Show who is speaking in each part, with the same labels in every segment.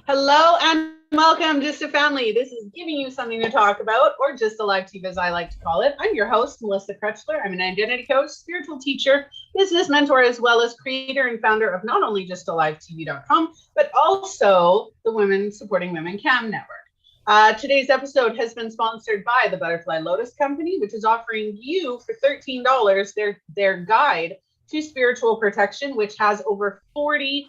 Speaker 1: Hello and welcome, Just a Family. This is giving you something to talk about, or just a live TV as I like to call it. I'm your host, Melissa Kretschler. I'm an identity coach, spiritual teacher, business mentor, as well as creator and founder of not only justalivetv.com, but also the Women Supporting Women CAM Network. Today's episode has been sponsored by the Butterfly Lotus Company, which is offering you for $13 their guide to spiritual protection, which has over 40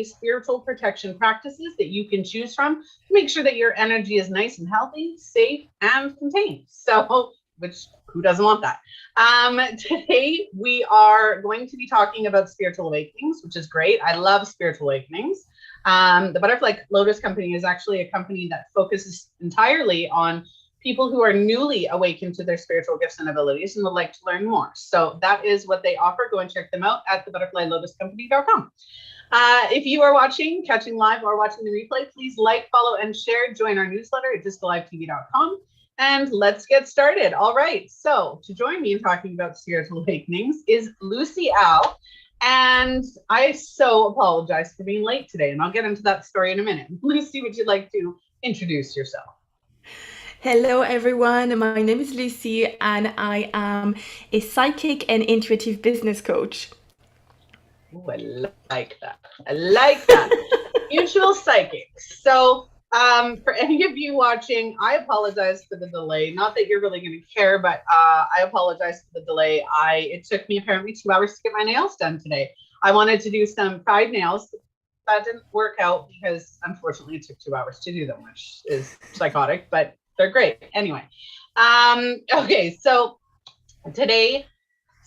Speaker 1: spiritual protection practices that you can choose from to make sure that your energy is nice and healthy, safe, and contained. So, which who doesn't want that? Today we are going to be talking about spiritual awakenings, which is great. I love spiritual awakenings. The Butterfly Lotus Company is actually a company that focuses entirely on people who are newly awakened to their spiritual gifts and abilities and would like to learn more. So that is what they offer. Go and check them out at thebutterflylotuscompany.com. If you are catching live or watching the replay, please like, follow, and share. Join our newsletter at justalivetv.com. And let's get started. All right. So to join me in talking about spiritual awakenings is Lucie Al. And I so apologize for being late today. And I'll get into that story in a minute. Lucie, would you like to introduce yourself?
Speaker 2: Hello, everyone. My name is Lucie, and I am a psychic and intuitive business coach.
Speaker 1: Ooh, I like that. I like that. Mutual psychics. So, for any of you watching, I apologize for the delay. Not that you're really going to care, but I apologize for the delay. It took me apparently 2 hours to get my nails done today. I wanted to do some pride nails. That didn't work out because, unfortunately, it took 2 hours to do them, which is psychotic, but they're great. Anyway, okay, so today,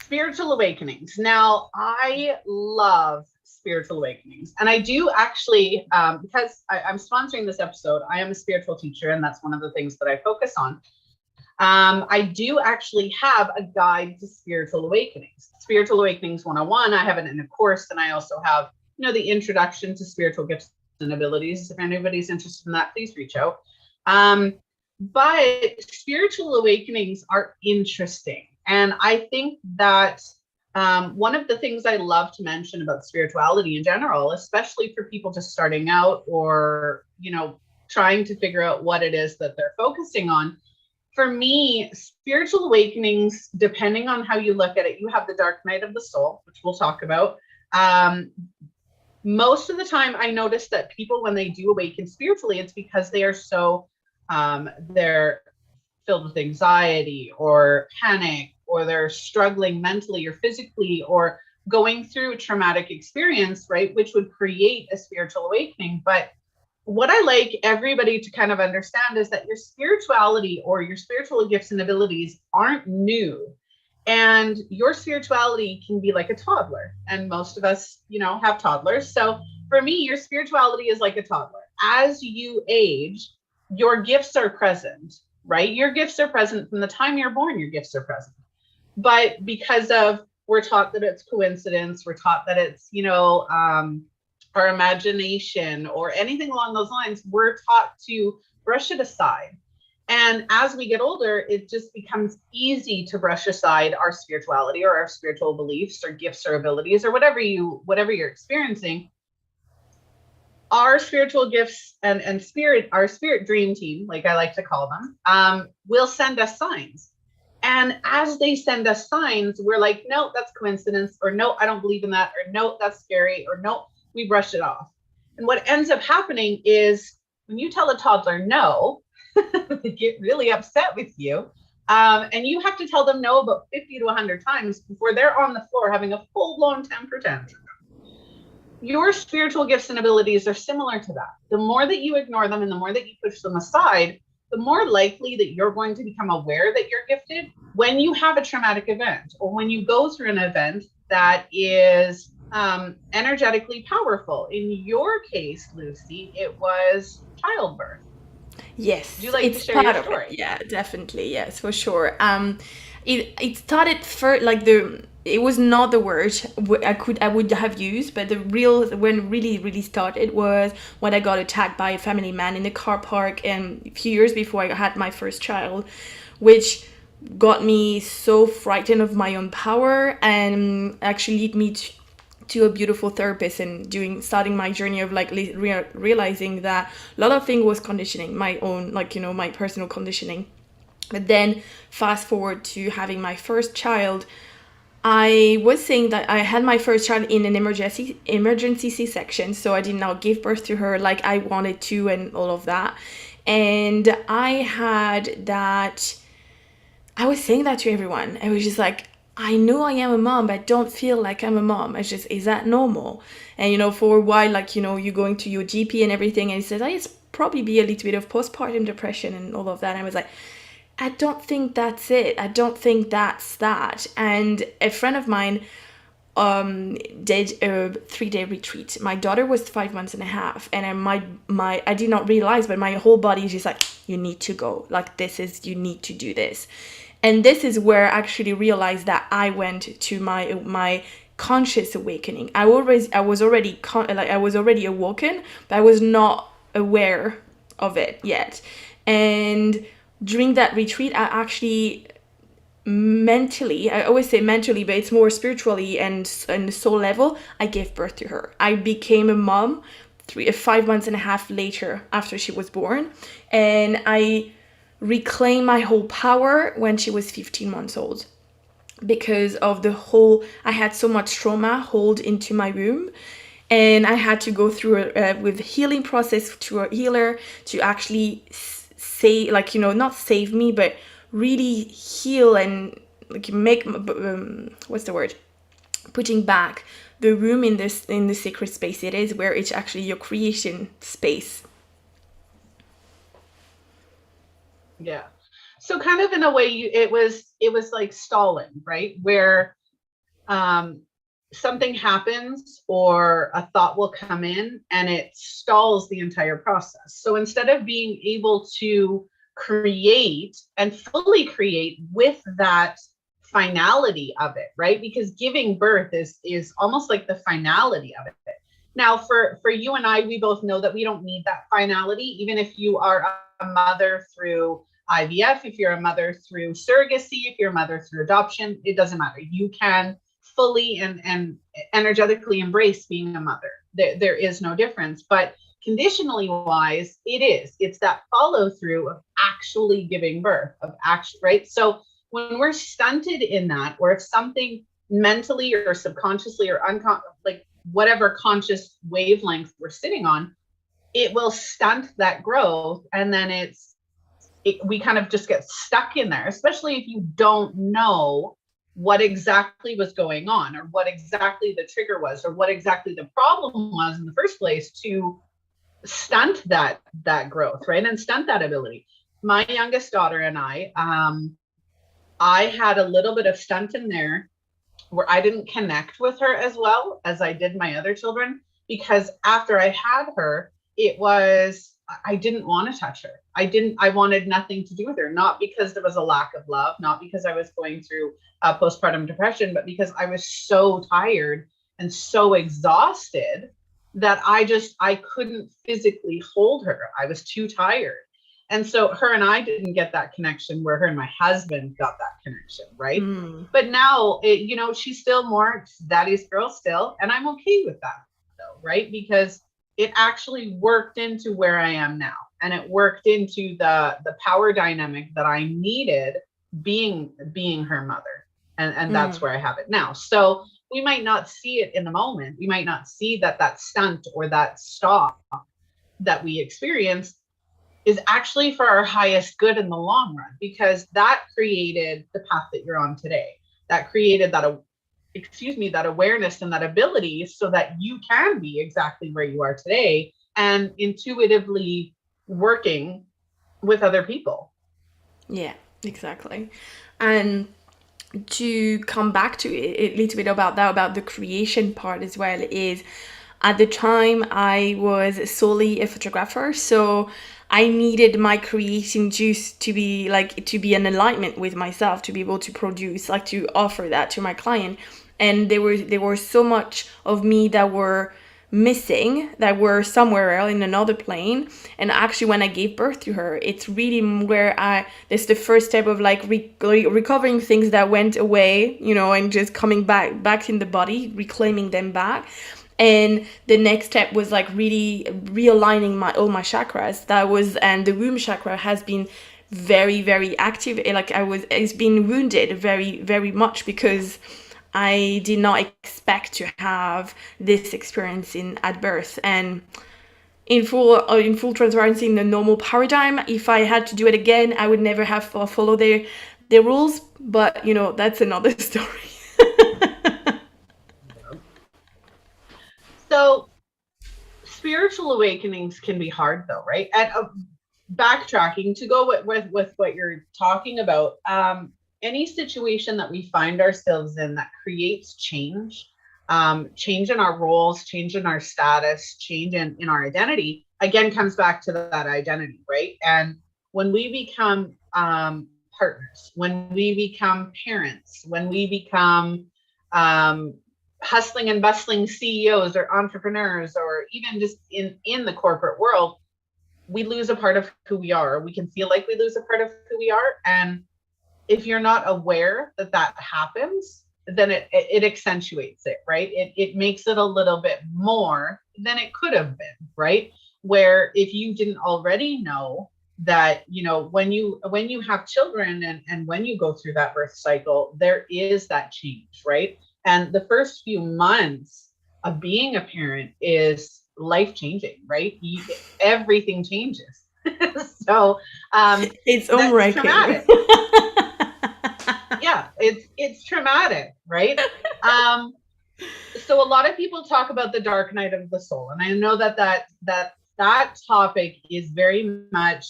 Speaker 1: spiritual awakenings. Now, I love spiritual awakenings, and I do actually, because I'm sponsoring this episode, I am a spiritual teacher, and that's one of the things that I focus on. I do actually have a guide to spiritual awakenings. Spiritual Awakenings 101, I have it in a course, and I also have, the introduction to spiritual gifts and abilities. If anybody's interested in that, please reach out. But spiritual awakenings are interesting. And I think that one of the things I love to mention about spirituality in general, especially for people just starting out or, trying to figure out what it is that they're focusing on, for me, spiritual awakenings, depending on how you look at it, you have the dark night of the soul, which we'll talk about. Most of the time, I notice that people, when they do awaken spiritually, it's because they are so they're filled with anxiety or panic, or they're struggling mentally or physically, or going through a traumatic experience, right, which would create a spiritual awakening. But what I like everybody to kind of understand is that your spirituality or your spiritual gifts and abilities aren't new. And your spirituality can be like a toddler. And most of us, have toddlers. So for me, your spirituality is like a toddler. As you age, your gifts are present, right? Your gifts are present from the time you're born, your gifts are present. But because we're taught that it's coincidence, we're taught that it's, our imagination or anything along those lines, we're taught to brush it aside. And as we get older, it just becomes easy to brush aside our spirituality or our spiritual beliefs or gifts or abilities or whatever you're experiencing. Our spiritual gifts and our spirit dream team, like I like to call them, will send us signs. And as they send us signs, we're like, no, that's coincidence, or no, I don't believe in that, or no, that's scary, or no, we brush it off. And what ends up happening is when you tell a toddler no, they get really upset with you. And you have to tell them no about 50 to 100 times before they're on the floor having a full-blown temper tantrum. Your spiritual gifts and abilities are similar to that. The more that you ignore them and the more that you push them aside, the more likely that you're going to become aware that you're gifted when you have a traumatic event or when you go through an event that is energetically powerful. In your case, Lucie, it was childbirth.
Speaker 2: Yes,
Speaker 1: Would you like to
Speaker 2: it's
Speaker 1: share your
Speaker 2: part of it.
Speaker 1: story?
Speaker 2: Yeah, definitely. Yes, for sure. It started first it was not the word I would have used, but the real when really started was when I got attacked by a family man in the car park, and a few years before I had my first child, which got me so frightened of my own power and actually lead me to a beautiful therapist and starting my journey of like realizing that a lot of things was conditioning, my own, like, my personal conditioning. But then fast forward to having my first child, I was saying that I had my first child in an emergency C-section, so I did not give birth to her like I wanted to and all of that. And I had that, I was saying that to everyone. I was just like, I know I am a mom, but I don't feel like I'm a mom. It's just, is that normal? And, for a while, like, you're going to your GP and everything, and he says, it's probably be a little bit of postpartum depression and all of that. And I was like, I don't think that's it. I don't think that's that. And a friend of mine did a 3-day retreat. My daughter was 5 months and a half, and I did not realize, but my whole body is just like, you need to go. Like, you need to do this. And this is where I actually realized that I went to my conscious awakening. I was already awoken, but I was not aware of it yet. And during that retreat, I actually mentally, I always say mentally, but it's more spiritually and soul level, I gave birth to her. I became a mom 5 months and a half later after she was born, and I reclaimed my whole power when she was 15 months old, because of I had so much trauma hold into my womb, and I had to go through with healing process to a healer to actually say, like, not save me, but really heal and like make what's the word, putting back the room in the sacred space it is, where it's actually your creation space.
Speaker 1: Yeah. So kind of in a way, it was like stalling, right? Where something happens or a thought will come in and it stalls the entire process. So instead of being able to create and fully create with that finality of it, right? Because giving birth is almost like the finality of it. Now, for you and I, we both know that we don't need that finality, even if you are a mother through IVF, if you're a mother through surrogacy, if you're a mother through adoption, it doesn't matter. You can fully and energetically embrace being a mother. There is no difference. But conditionally wise, it's that follow through of actually giving birth, right? So when we're stunted in that, or if something mentally or subconsciously or like whatever conscious wavelength we're sitting on, it will stunt that growth. And then we kind of just get stuck in there, especially if you don't know what exactly was going on, or what exactly the trigger was, or what exactly the problem was in the first place to stunt that growth, right? And stunt that ability. My youngest daughter and I had a little bit of stunt in there where I didn't connect with her as well as I did my other children, because after I had her, I didn't want to touch her. I wanted nothing to do with her, not because there was a lack of love, not because I was going through postpartum depression, but because I was so tired and so exhausted that I couldn't physically hold her. I was too tired. And so her and I didn't get that connection where her and my husband got that connection, right? But now, she's still more daddy's girl still, and I'm okay with that, though, right? Because it actually worked into where I am now, and it worked into the power dynamic that I needed being her mother, and that's where I have it now. So we might not see it in the moment. We might not see that stunt or that stop that we experience is actually for our highest good in the long run, because that created the path that you're on today. That created that awareness and that ability so that you can be exactly where you are today and intuitively working with other people.
Speaker 2: Yeah, exactly. And to come back to it a little bit about the creation part as well, is at the time I was solely a photographer, so I needed my creating juice to be in alignment with myself, to be able to produce, like to offer that to my client. And there was so much of me that were missing that were somewhere else in another plane. And actually, when I gave birth to her, it's really where this the first step of like recovering things that went away, and just coming back in the body, reclaiming them back. And the next step was like really realigning all my chakras. And the womb chakra has been very, very active. Like it's been wounded very, very much because I did not expect to have this experience at birth. And in full transparency, in the normal paradigm, if I had to do it again, I would never have followed their rules. But that's another story.
Speaker 1: So spiritual awakenings can be hard though, right? And backtracking to go with what you're talking about, any situation that we find ourselves in that creates change in our roles, change in our status, change in our identity, again, comes back to that identity, right? And when we become partners, when we become parents, when we become hustling and bustling CEOs or entrepreneurs, or even just in the corporate world, we lose a part of who we are. We can feel like we lose a part of who we are. And if you're not aware that happens, then it accentuates it, right? It makes it a little bit more than it could have been, right? Where if you didn't already know that, when you have children and when you go through that birth cycle, there is that change, right? And the first few months of being a parent is life-changing, right? Everything changes. So
Speaker 2: it's unbreaking.
Speaker 1: Traumatic. Yeah, it's traumatic, right? So a lot of people talk about the dark night of the soul, and I know that topic is very much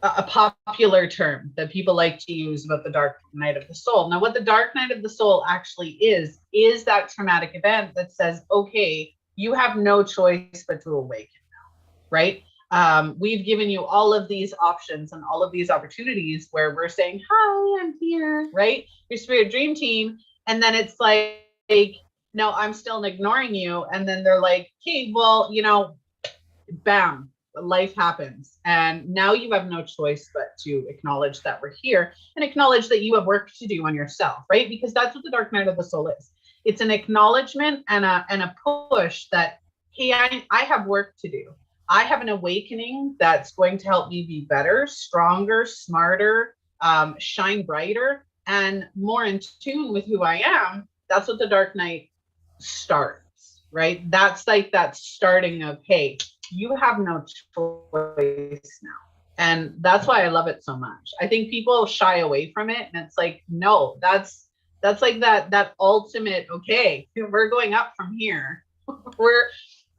Speaker 1: a popular term that people like to use about the dark night of the soul. Now, what the dark night of the soul actually is that traumatic event that says, okay, you have no choice but to awaken now, right? We've given you all of these options and all of these opportunities where we're saying, hi, I'm here, right? Your spirit dream team. And then it's like, no, I'm still ignoring you. And then they're like, hey, well, bam, life happens. And now you have no choice but to acknowledge that we're here and acknowledge that you have work to do on yourself, right? Because that's what the dark night of the soul is. It's an acknowledgement and a push that, hey, I have work to do. I have an awakening that's going to help me be better, stronger, smarter, shine brighter, and more in tune with who I am. That's what the dark night starts, right? That's like that starting of, hey, you have no choice now. And that's why I love it so much. I think people shy away from it, and it's like, no, that's like that ultimate, okay, we're going up from here.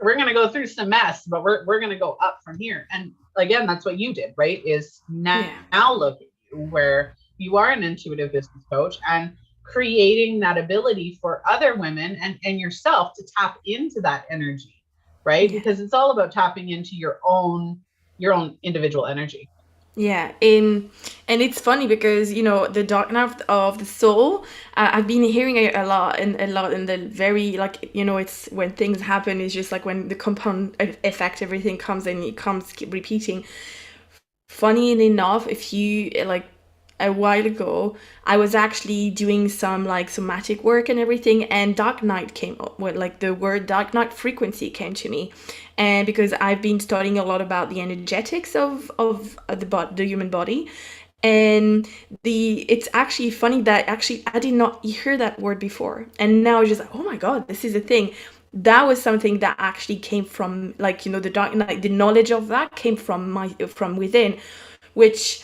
Speaker 1: We're going to go through some mess, but we're going to go up from here. And again, that's what you did, right? Is now look at you, where you are an intuitive business coach and creating that ability for other women and yourself to tap into that energy, right? Yeah. Because it's all about tapping into your own individual energy.
Speaker 2: Yeah, and it's funny because the dark night of the soul. I've been hearing it a lot in the very it's when things happen. It's just like when the compound effect, everything comes and it keep repeating. Funny enough, if you a while ago, I was actually doing some somatic work and everything, and dark night came up with the word dark night frequency came to me. And because I've been studying a lot about the energetics of the human body, and it's actually funny that actually I did not hear that word before, and now it's just like, oh my god, this is a thing. That was something that actually came from the dark night. The knowledge of that came from within, which,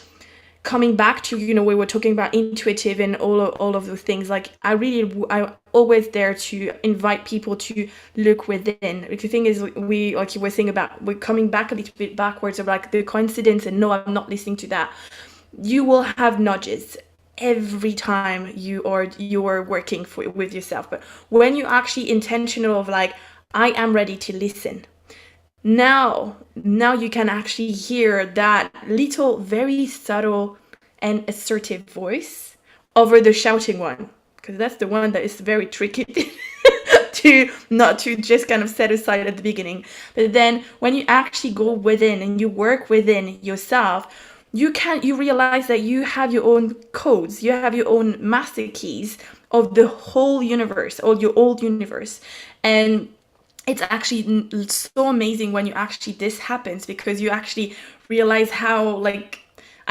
Speaker 2: coming back to we were talking about intuitive and all of those things, I always there to invite people to look within. The thing is, we you were saying about, we're coming back a little bit backwards of the coincidence, and no, I'm not listening to that. You will have nudges every time you are working with yourself, but when you're actually intentional of I am ready to listen, now you can actually hear that little, very subtle and assertive voice over the shouting one, because that's the one that is very tricky not to just kind of set aside at the beginning. But then when you actually go within and you work within yourself, you realize that you have your own codes, you have your own master keys of the whole universe, or your old universe. And it's actually so amazing when you actually this happens, because you actually realize how, like,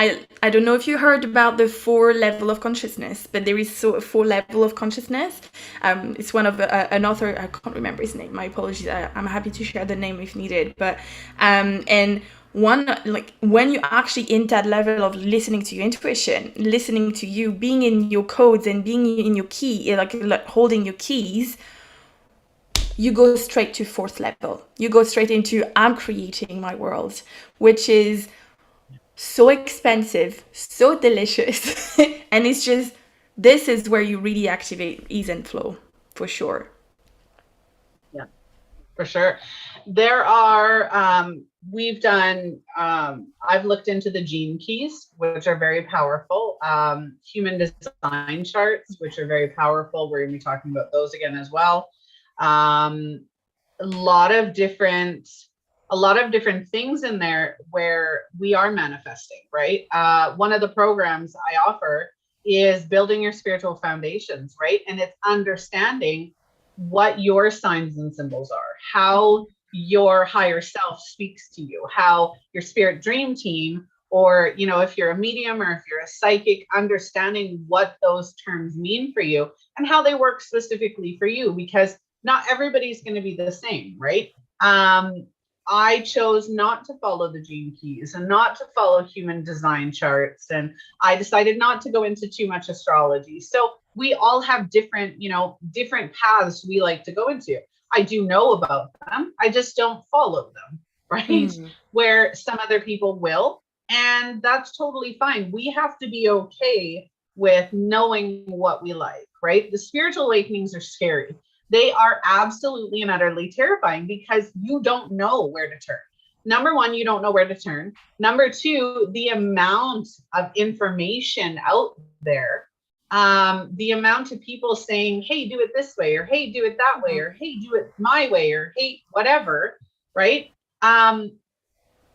Speaker 2: I don't know if you heard about the four level of consciousness, but there is so a four level of consciousness. It's one of an author, I can't remember his name, my apologies. I'm happy to share the name if needed. But and one, like, when you're actually in that level of listening to your intuition, listening to you, being in your codes and being in your key, like holding your keys, you go straight to fourth level. You go straight into I'm creating my world, which is so expensive, so delicious. And it's just, this is where you really activate ease and flow, for sure.
Speaker 1: Yeah, for sure. There are, we've done, I've looked into the gene keys, which are very powerful. Human design charts, which are very powerful. We're going to be talking about those again as well. A lot of different things in there where we are manifesting, right? One of the programs I offer is building your spiritual foundations, right? And it's understanding what your signs and symbols are, how your higher self speaks to you, how your spirit dream team, or, you know, if you're a medium or if you're a psychic, understanding what those terms mean for you and how they work specifically for you, because not everybody's going to be the same, right? I chose not to follow the gene keys and not to follow human design charts. And I decided not to go into too much astrology. So we all have different, you know, different paths we like to go into. I do know about them. I just don't follow them, right? Where some other people will. And that's totally fine. We have to be okay with knowing what we like, right? The spiritual awakenings are scary. They are absolutely and utterly terrifying because you don't know where to turn. Number one, you don't know where to turn. Number two, the amount of information out there, the amount of people saying, hey, do it this way, or hey, do it that way, or hey, do it my way, or hey, whatever, right? And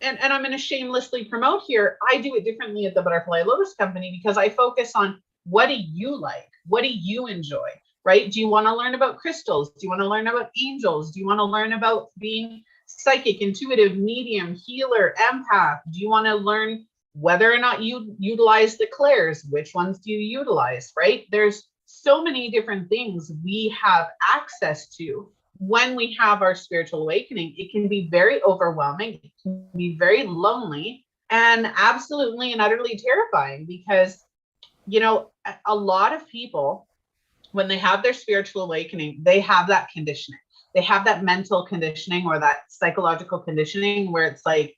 Speaker 1: I'm going to shamelessly promote here, I do it differently at the Butterfly Lotus Company because I focus on, what do you like? What do you enjoy? Right? Do you want to learn about crystals? Do you want to learn about angels? Do you want to learn about being psychic, intuitive, medium, healer, empath? Do you want to learn whether or not you utilize the clairs? Which ones do you utilize, right? There's so many different things we have access to when we have our spiritual awakening. It can be very overwhelming. It can be very lonely and absolutely and utterly terrifying because, you know, a lot of people, when they have their spiritual awakening, they have that conditioning. They have that mental conditioning or that psychological conditioning where it's like,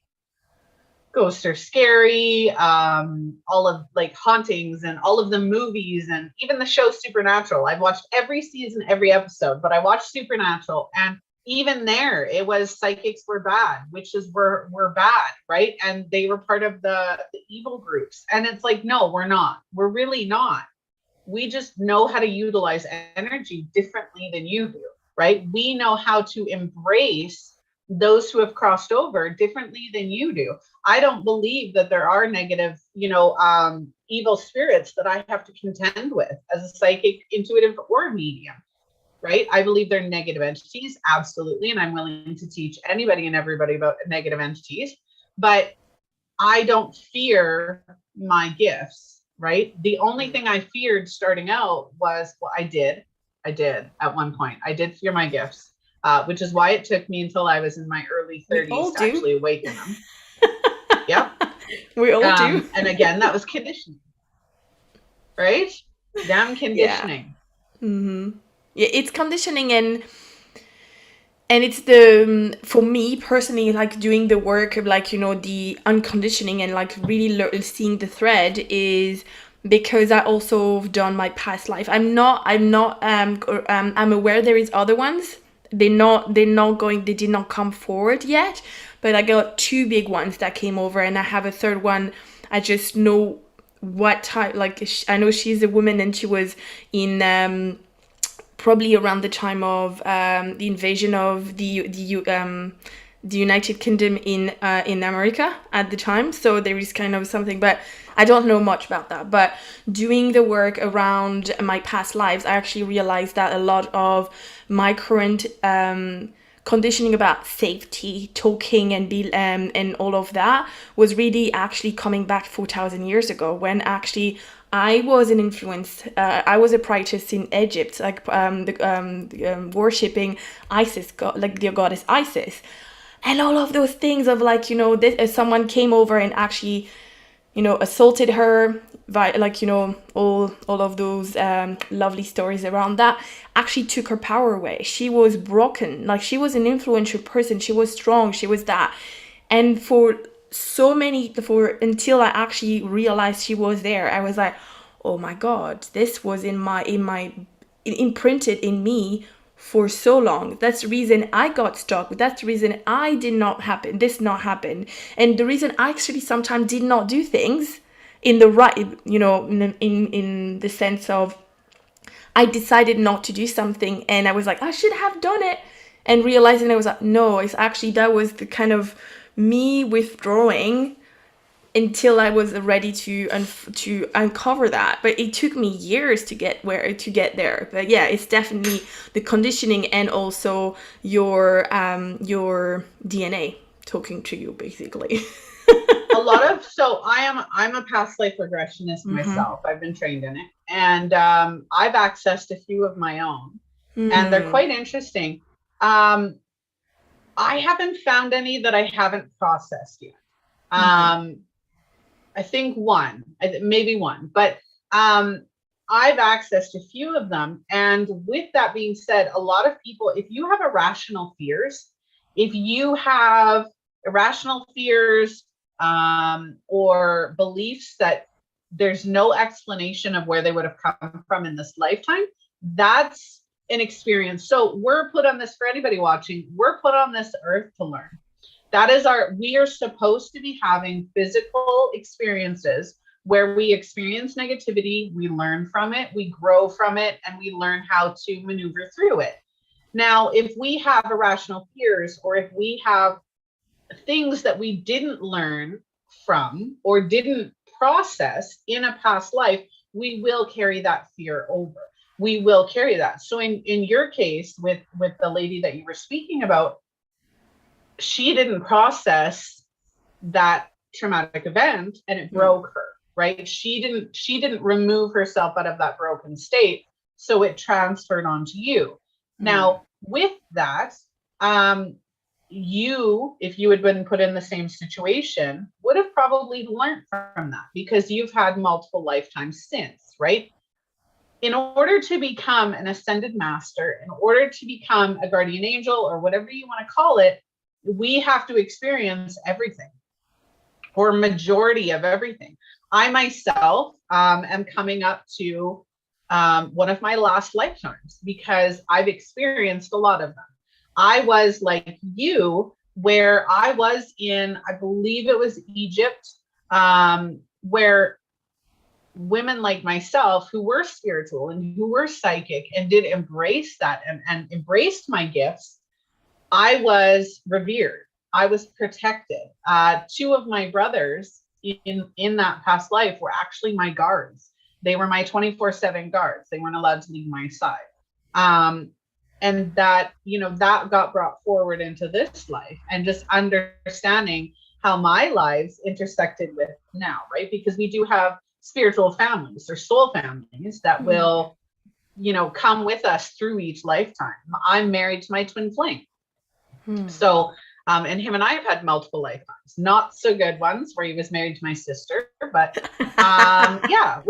Speaker 1: ghosts are scary, all of like hauntings and all of the movies and even the show Supernatural. I've watched every season, every episode, but I watched Supernatural, and even there it was psychics were bad, witches were bad, right? And they were part of the evil groups. And it's like, no, we're not. We're really not. We just know how to utilize energy differently than you do, right? We know how to embrace those who have crossed over differently than you do. I don't believe that there are negative, you know, evil spirits that I have to contend with as a psychic, intuitive, or medium, right? I believe they're negative entities, absolutely. And I'm willing to teach anybody and everybody about negative entities, but I don't fear my gifts. Right. The only thing I feared starting out was, well, I did at one point. I did fear my gifts, which is why it took me until I was in my early 30s to actually awaken them. Yep.
Speaker 2: We all do.
Speaker 1: And again, that was conditioning. Right? Damn conditioning.
Speaker 2: Yeah, it's conditioning, and it's the, for me personally, like doing the work of, like, you know, the unconditioning and like really seeing the thread is because I also have done my past life. I'm aware there is other ones. They did not come forward yet, but I got two big ones that came over, and I have a third one. I just know what type, like, I know she's a woman and she was in probably around the time of the invasion of the United Kingdom in America at the time. So there is kind of something, but I don't know much about that. But doing the work around my past lives, I actually realized that a lot of my current conditioning about safety, talking, and all of that was really actually coming back 4,000 years ago, when actually I was an influence. I was a priestess in Egypt, like worshipping Isis, like the goddess Isis, and all of those things of like, someone came over and actually, assaulted her, like, all of those lovely stories around that actually took her power away. She was broken. Like, she was an influential person. She was strong. She was that. And until I actually realized she was there, I was like, oh my God, this was imprinted in me for so long. That's the reason I got stuck. That's the reason I did not happen. This not happen. And the reason I actually sometimes did not do things in the right, in the sense of I decided not to do something and I was like, I should have done it. And realizing I was like, no, it's actually, that was the kind of me withdrawing until I was ready to uncover that. But it took me years to get there. But yeah, it's definitely the conditioning and also your DNA talking to you, basically.
Speaker 1: I'm a past life regressionist myself. I've been trained in it, and I've accessed a few of my own, and they're quite interesting. I haven't found any that I haven't processed yet. I think maybe one, but I've accessed a few of them. And with that being said, a lot of people, if you have irrational fears, or beliefs that there's no explanation of where they would have come from in this lifetime, that's an experience. So we're put on this, for anybody watching, we're put on this earth to learn. We are supposed to be having physical experiences where we experience negativity, we learn from it, we grow from it, and we learn how to maneuver through it. Now, if we have irrational fears, or if we have things that we didn't learn from or didn't process in a past life, we will carry that fear over. We will carry that. So in your case, with the lady that you were speaking about, she didn't process that traumatic event and it broke her, right? She didn't remove herself out of that broken state, so it transferred onto you. Now, with that, if you had been put in the same situation, would have probably learned from that, because you've had multiple lifetimes since, right? In order to become an ascended master, in order to become a guardian angel, or whatever you want to call it, we have to experience everything, or majority of everything. I myself am coming up to one of my last lifetimes, because I've experienced a lot of them. I was like you, where I was in, I believe it was Egypt, where women like myself, who were spiritual and who were psychic and did embrace that and embraced my gifts, I was revered. I was protected. Two of my brothers in that past life were actually my guards. They were my 24/7 guards. They weren't allowed to leave my side. And that, that got brought forward into this life, and just understanding how my lives intersected with now, right? Because we do have spiritual families or soul families that will, come with us through each lifetime. I'm married to my twin flame. So, and him and I have had multiple lifetimes, not so good ones, where he was married to my sister, but yeah,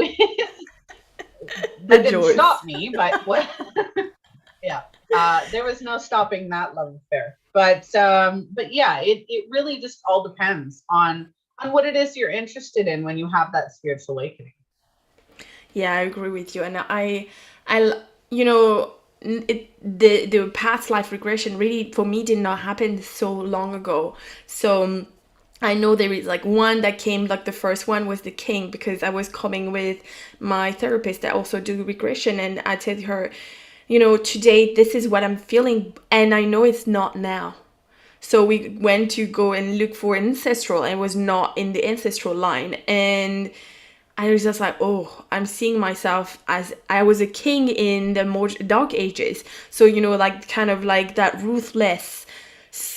Speaker 1: that didn't stop me, but what? Yeah, there was no stopping that love affair. But yeah, it really just all depends on what it is you're interested in when you have that spiritual awakening.
Speaker 2: Yeah, I agree with you, and the past life regression really for me did not happen so long ago. So I know there is like one that came, like the first one was the kink, because I was coming with my therapist that also do regression, and I said to her, today this is what I'm feeling, and I know it's not now. So we went to go and look for ancestral, and it was not in the ancestral line. And I was just like, oh, I'm seeing myself as I was a king in the more dark ages. So, like kind of like that ruthless,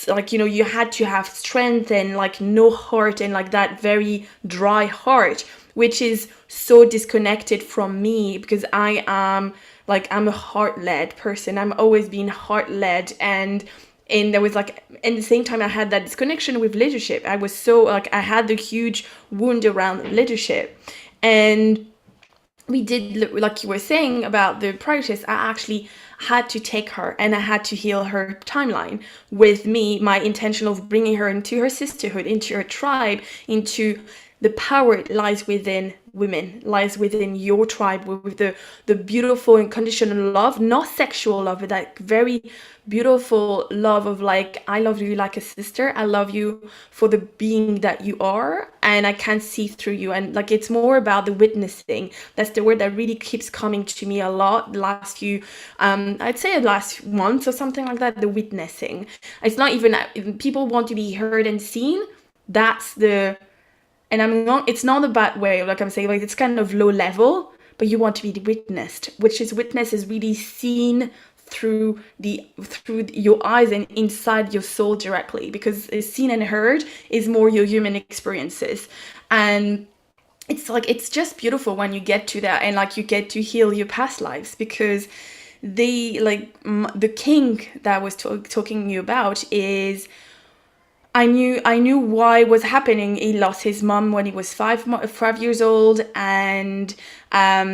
Speaker 2: like, you had to have strength and like no heart, and like that very dry heart, which is so disconnected from me, because I'm a heart-led person. I'm always been heart-led. And there was like, at the same time, I had that disconnection with leadership. I was so like, I had the huge wound around leadership. And we did, like you were saying about the practice, I actually had to take her, and I had to heal her timeline with me, my intention of bringing her into her sisterhood, into her tribe, into the power lies within women, lies within your tribe, with the beautiful unconditional love, not sexual love, but that very beautiful love of like, I love you like a sister, I love you for the being that you are, and I can see through you. And like, it's more about the witnessing. That's the word that really keeps coming to me a lot the last few, I'd say the last month or something like that, the witnessing. It's not even, people want to be heard and seen. That's the, and I'm not, it's not a bad way, like I'm saying, like it's kind of low level, but you want to be witnessed, which is, witness is really seen through your eyes and inside your soul directly, because seen and heard is more your human experiences. And it's like, it's just beautiful when you get to that, and like you get to heal your past lives, because the kink that I was talking you about is, I knew why it was happening. He lost his mom when he was 5 years old, and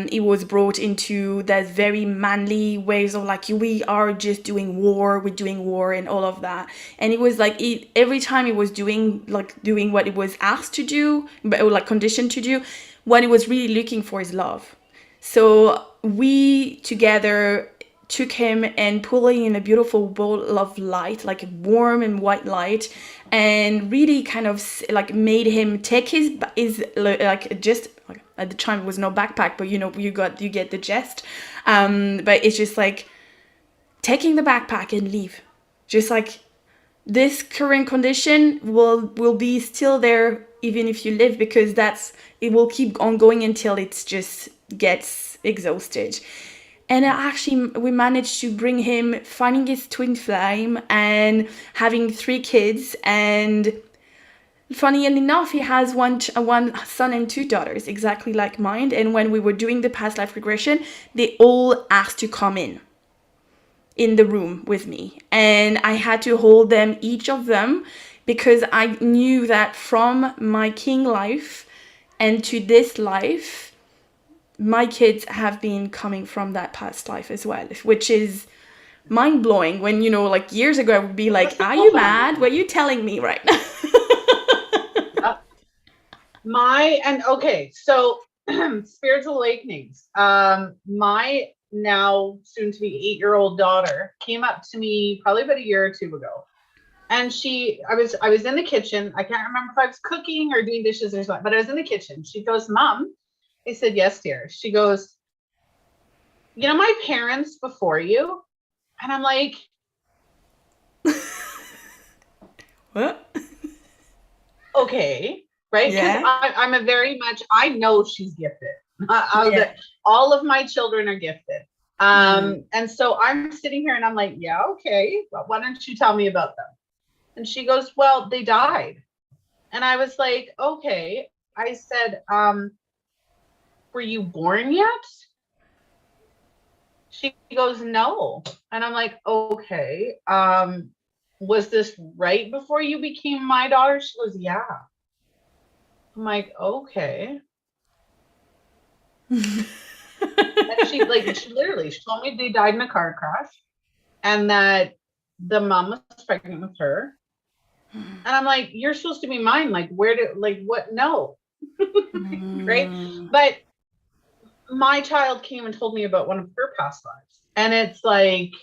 Speaker 2: he was brought into that very manly ways of like, we are just doing war, we're doing war and all of that. And it was like, every time he was doing what he was asked to do, but or like conditioned to do, what he was really looking for is love. So we together took him and pulling in a beautiful bowl of light, like warm and white light, and really kind of like made him take his like, just like, at the time it was no backpack, but you get the gist. But it's just like taking the backpack and leave, just like, this current condition will be still there even if you live, because it will keep on going until it just gets exhausted. And we managed to bring him, finding his twin flame and having 3 kids. And funny enough, he has one son and 2 daughters, exactly like mine. And when we were doing the past life regression, they all asked to come in the room with me. And I had to hold them, each of them, because I knew that from my king life and to this life, my kids have been coming from that past life as well, which is mind-blowing. When like years ago I would be like, are you mad? What are you telling me right now?
Speaker 1: Okay, so spiritual awakenings. My now soon to be 8-year-old daughter came up to me probably about a year or two ago, and I was in the kitchen. I can't remember if I was cooking or doing dishes or something, but I was in the kitchen. She goes, "Mom." I said, "Yes, dear." She goes, "My parents before you?" And I'm like,
Speaker 2: What?
Speaker 1: okay, right? Because
Speaker 2: Yeah.
Speaker 1: I'm a very much, I know she's gifted.
Speaker 2: Yeah.
Speaker 1: All of my children are gifted. And so I'm sitting here and I'm like, yeah, okay, well, why don't you tell me about them? And she goes, well, they died. And I was like, okay. I said, were you born yet? She goes, no. And I'm like, okay. Was this right before you became my daughter? She goes, yeah. I'm like, okay. And she literally, she told me they died in a car crash, and that the mom was pregnant with her. And I'm like, you're supposed to be mine. Like, what? No. Right. But my child came and told me about one of her past lives. And it's like,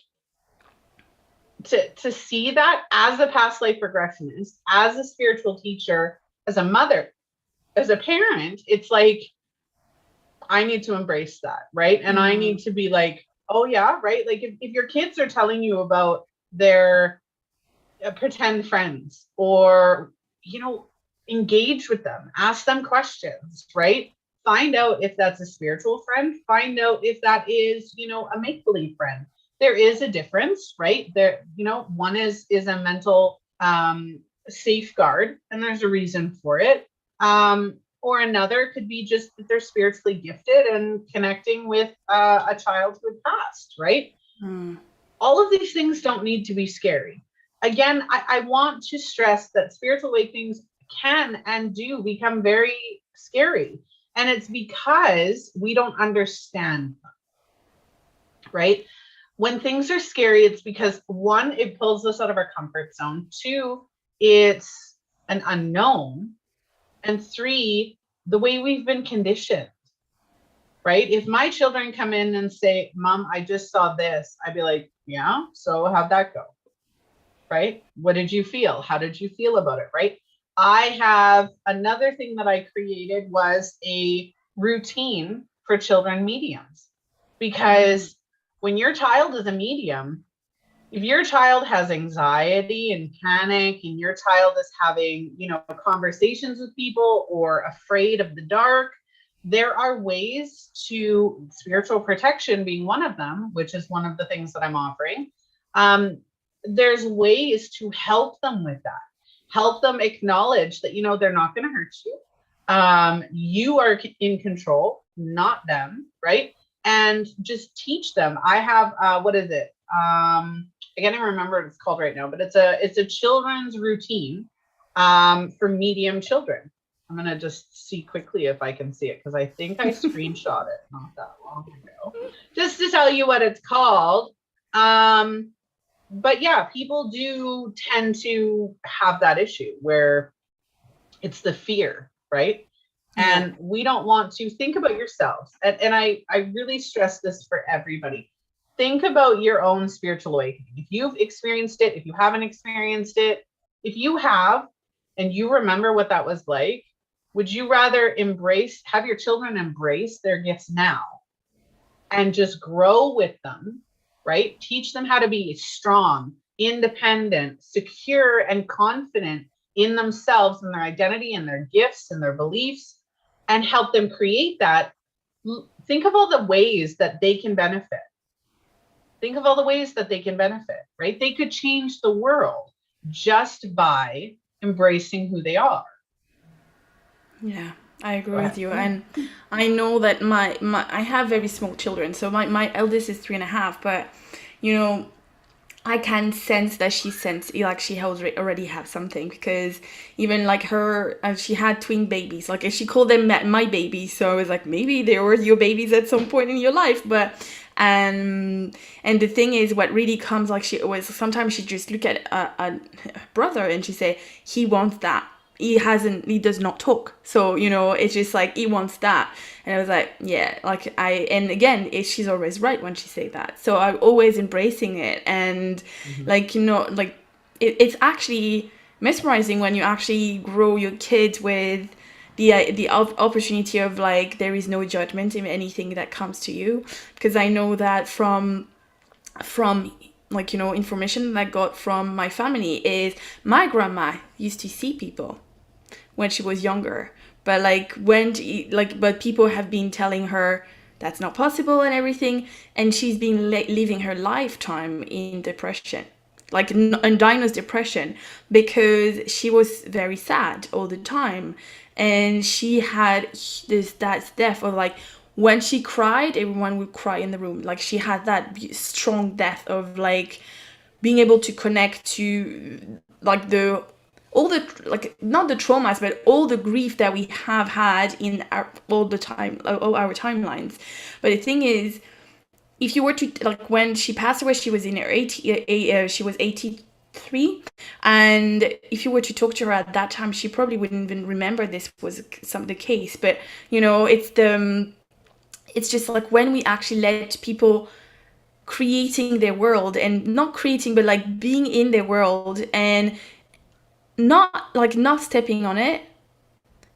Speaker 1: to see that as a past life regressionist, as a spiritual teacher, as a mother, as a parent, it's like, I need to embrace that. Right. And I need to be like, Oh yeah, right. Like if your kids are telling you about their pretend friends, or engage with them, ask them questions, right? Find out if that's a spiritual friend, find out if that is a make-believe friend. There is a difference, right? There, one is a mental safeguard, and there's a reason for it. Or another could be just that they're spiritually gifted and connecting with a childhood past, right? All of these things don't need to be scary. Again, I want to stress that spiritual awakenings can and do become very scary. And it's because we don't understand them, right? When things are scary, it's because one, it pulls us out of our comfort zone. Two, it's an unknown. And three, the way we've been conditioned, right? If my children come in and say, Mom, I just saw this, I'd be like, yeah, so how'd that go? Right? What did you feel? How did you feel about it? Right? I have another thing that I created was a routine for children mediums, because when your child is a medium, if your child has anxiety and panic, and your child is having, conversations with people or afraid of the dark, there are ways to, spiritual protection being one of them, which is one of the things that I'm offering. There's ways to help them with that. Help them acknowledge that, they're not going to hurt you. You are in control, not them, right? And just teach them. I have, what is it? I can't even remember what it's called right now, but it's a children's routine for medium children. I'm going to just see quickly if I can see it, because I think I screenshot it not that long ago, just to tell you what it's called. But yeah, people do tend to have that issue where it's the fear, right? Yeah. And we don't want to think about yourselves. And I really stress this for everybody. Think about your own spiritual awakening. If you've experienced it, if you haven't experienced it, if you have, and you remember what that was like, would you rather have your children embrace their gifts now and just grow with them, right? Teach them how to be strong, independent, secure, and confident in themselves and their identity and their gifts and their beliefs, and help them create that. Think of all the ways that they can benefit. Think of all the ways that they can benefit, right? They could change the world just by embracing who they are.
Speaker 2: Yeah, I agree with you. And I know that I have very small children. So my eldest is 3.5, but I can sense that she already have something, because even like her, she had twin babies. Like she called them my babies, so I was like, maybe they were your babies at some point in your life. But and the thing is, what really comes, like sometimes she just look at a brother and she say, he wants that. He does not talk, so it's just like he wants that. And I was like, yeah, like and again, she's always right when she say that, so I'm always embracing it. And like it's actually mesmerizing when you actually grow your kids with the opportunity of like, there is no judgment in anything that comes to you. Because I know that from like information that I got from my family is, my grandma used to see people when she was younger, but but people have been telling her that's not possible and everything, and she's been living her lifetime in depression, like undiagnosed depression, because she was very sad all the time. And she had that depth of like, when she cried, everyone would cry in the room. Like she had that strong depth of like being able to connect to like all the, like, not the traumas, but all the grief that we have had in all our timelines. But the thing is, if you were to, like, when she passed away, she was in her she was 83, and if you were to talk to her at that time, she probably wouldn't even remember this was the case. But it's just like, when we actually let people creating their world, and not creating, but like being in their world, and not stepping on it,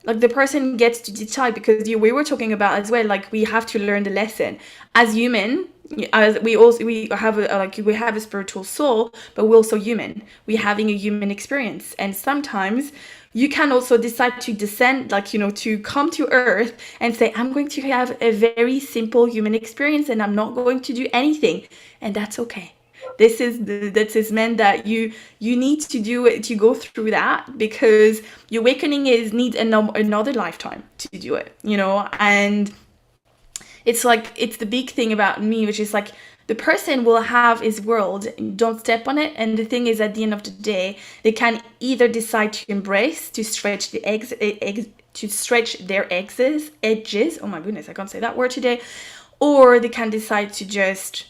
Speaker 2: like the person gets to decide. Because we were talking about as well, like we have to learn the lesson as human. as we have a spiritual soul, but we're also human. We're having a human experience, and sometimes you can also decide to descend, to come to earth and say, I'm going to have a very simple human experience and I'm not going to do anything, and that's okay. This is meant that you need to do it, to go through that, because your awakening needs another lifetime to do it, and it's the big thing about me, which is like, the person will have his world, don't step on it. And the thing is, at the end of the day, they can either decide to embrace, to stretch to stretch their edges. Oh my goodness, I can't say that word today. Or they can decide to just,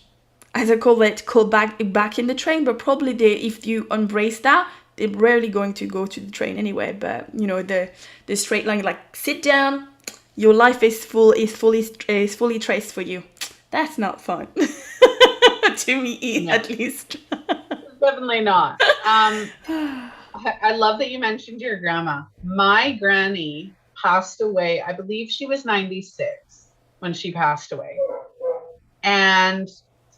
Speaker 2: as I call it, call back in the train. But probably if you embrace that, they're rarely going to go to the train anyway. But the straight line, like, sit down, your life is fully traced for you. That's not fun. To me, at least.
Speaker 1: Definitely not. I love that you mentioned your grandma. My granny passed away. I believe she was 96 when she passed away. And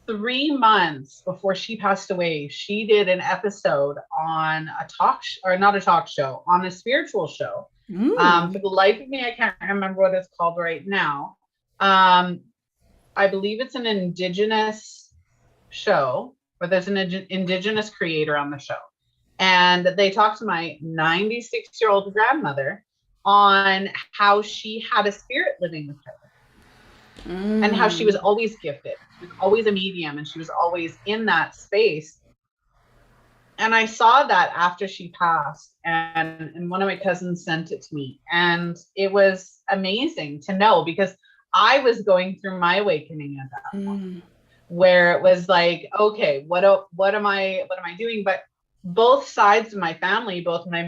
Speaker 1: 3 months before she passed away, she did an episode on on a spiritual show. For the life of me, I can't remember what it's called right now. I believe it's an Indigenous show, where there's an Indigenous creator on the show. And they talked to my 96-year-old grandmother on how she had a spirit living with her. And how she was always gifted. She was always a medium, and she was always in that space. And I saw that after she passed, and one of my cousins sent it to me. And it was amazing to know, because I was going through my awakening at that point, where it was like, okay, what am I doing? But both sides of my family, both my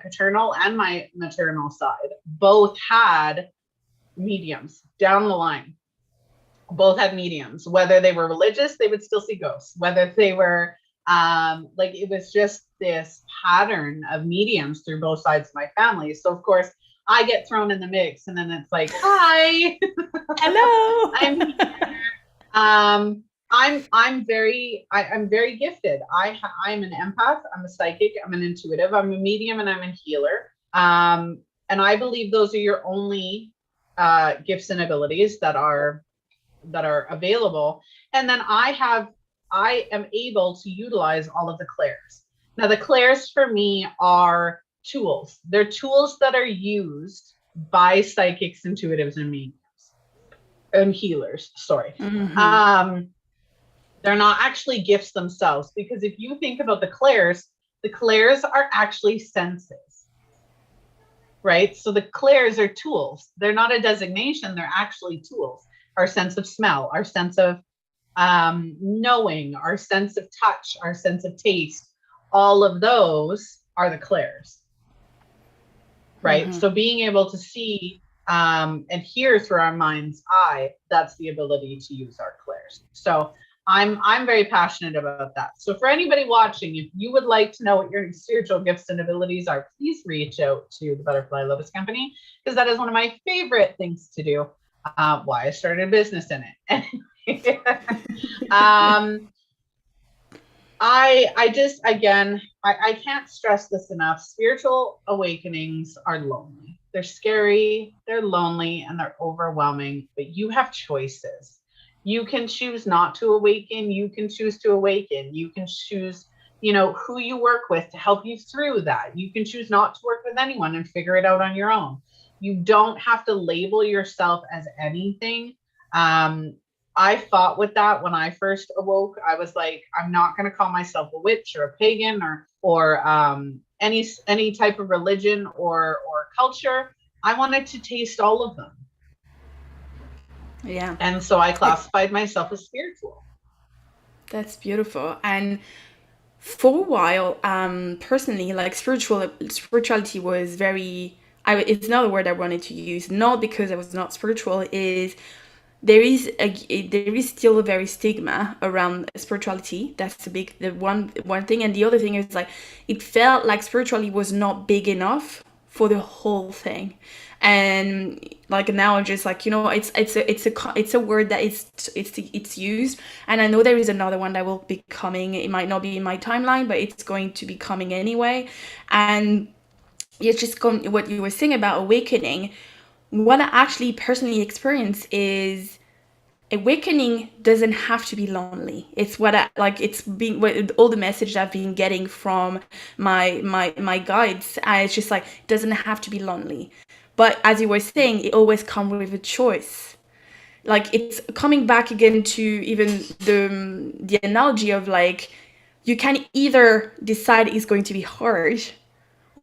Speaker 1: paternal and my maternal side, both had mediums down the line. Both had mediums. Whether they were religious, they would still see ghosts. Whether they were it was just this pattern of mediums through both sides of my family. So of course I get thrown in the mix, and then it's like, hi,
Speaker 2: hello,
Speaker 1: I'm here. I'm very gifted. I'm an empath. I'm a psychic. I'm an intuitive. I'm a medium, and I'm a healer. And I believe those are your only gifts and abilities that are available. And then I am able to utilize all of the clairs. Now, the clairs for me are tools. They're tools that are used by psychics, intuitives, and mediums and healers. Sorry. They're not actually gifts themselves, because if you think about the clairs are actually senses, right? So the clairs are tools. They're not a designation. They're actually tools. Our sense of smell, our sense of knowing, our sense of touch, our sense of taste, all of those are the clairs, right? So being able to see and hear through our mind's eye, that's the ability to use our clairs. So I'm very passionate about that. So for anybody watching, if you would like to know what your spiritual gifts and abilities are, please reach out to the Butterfly Lotus Company, because that is one of my favorite things to do. Why I started a business in it. I can't stress this enough. Spiritual awakenings are lonely. They're scary, they're lonely, and they're overwhelming, but you have choices. You can choose not to awaken. You can choose to awaken. You can choose, who you work with to help you through that. You can choose not to work with anyone and figure it out on your own. You don't have to label yourself as anything. I fought with that when I first awoke. I was like, I'm not going to call myself a witch or a pagan or any type of religion or culture. I wanted to taste all of them.
Speaker 2: Yeah.
Speaker 1: And so I classified myself as spiritual.
Speaker 2: That's beautiful. And for a while, personally, like, spirituality was very, it's not a word I wanted to use, not because I was not spiritual, is there is still a very stigma around spirituality. That's the one thing. And the other thing is, like, it felt like spirituality was not big enough for the whole thing. And like now, just like, you know, it's a word that it's used, and I know there is another one that will be coming. It might not be in my timeline, but it's going to be coming anyway. And it's just what you were saying about awakening. What I actually personally experience is awakening doesn't have to be lonely. It's what I like. It's being all the message I've been getting from my guides. And it's just like, it doesn't have to be lonely. But as you were saying, it always comes with a choice. Like, it's coming back again to even the analogy of like, you can either decide it's going to be hard,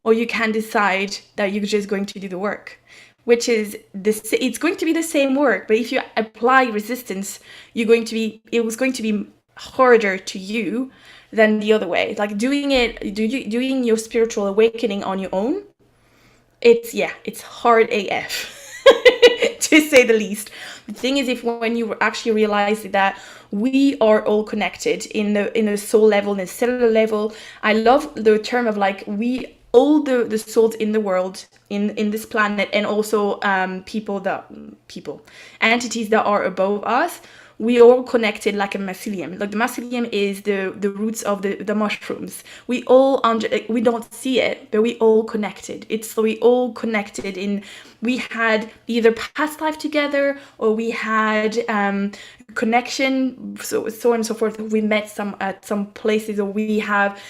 Speaker 2: or you can decide that you're just going to do the work, which is this. It's going to be the same work, but if you apply resistance, it was going to be harder to you than the other way. Like doing your spiritual awakening on your own, it's hard AF to say the least. The thing is, if when you actually realize that we are all connected in a soul level, in a cellular level. I love the term of like, we all the souls in the world, in this planet, and also entities that are above us, we all connected like a mycelium. Like the mycelium is the roots of the mushrooms. We all we don't see it, but we all connected. We all connected in. We had either past life together, or we had connection, so on and so forth. We met at some places, or we have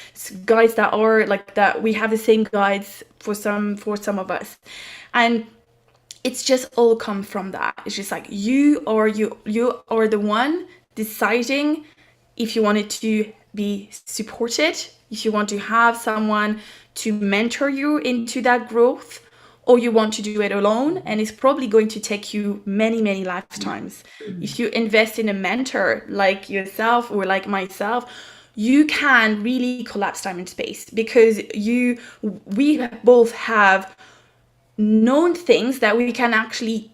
Speaker 2: guides that are like that. We have the same guides for some of us, and it's just all come from that. It's just like you are the one deciding if you wanted to be supported, if you want to have someone to mentor you into that growth, or you want to do it alone, and it's probably going to take you many, many lifetimes. If you invest in a mentor like yourself or like myself, you can really collapse time and space, because we both have known things that we can actually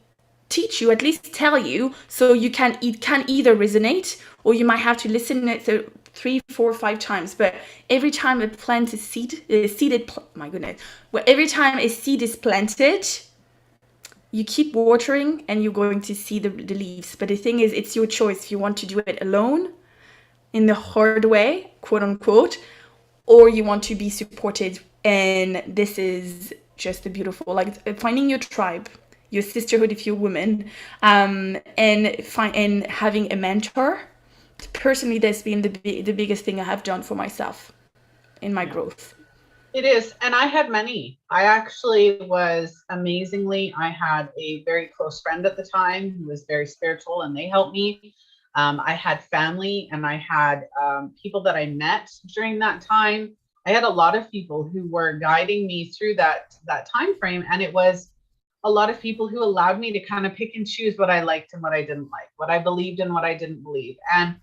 Speaker 2: teach you, at least tell you, so it can either resonate, or you might have to listen to 3, 4, 5 times. But every time every time a seed is planted, you keep watering and you're going to see the leaves. But the thing is, it's your choice if you want to do it alone, in the hard way, quote unquote, or you want to be supported. And this is just a beautiful, like, finding your tribe, your sisterhood if you're a woman, and having a mentor. Personally, that's been the biggest thing I have done for myself in my growth.
Speaker 1: It is. And I had many. I actually was amazingly, I had a very close friend at the time who was very spiritual, and they helped me. I had family, and I had people that I met during that time. I had a lot of people who were guiding me through that time frame, and it was a lot of people who allowed me to kind of pick and choose what I liked and what I didn't like, what I believed and what I didn't believe. And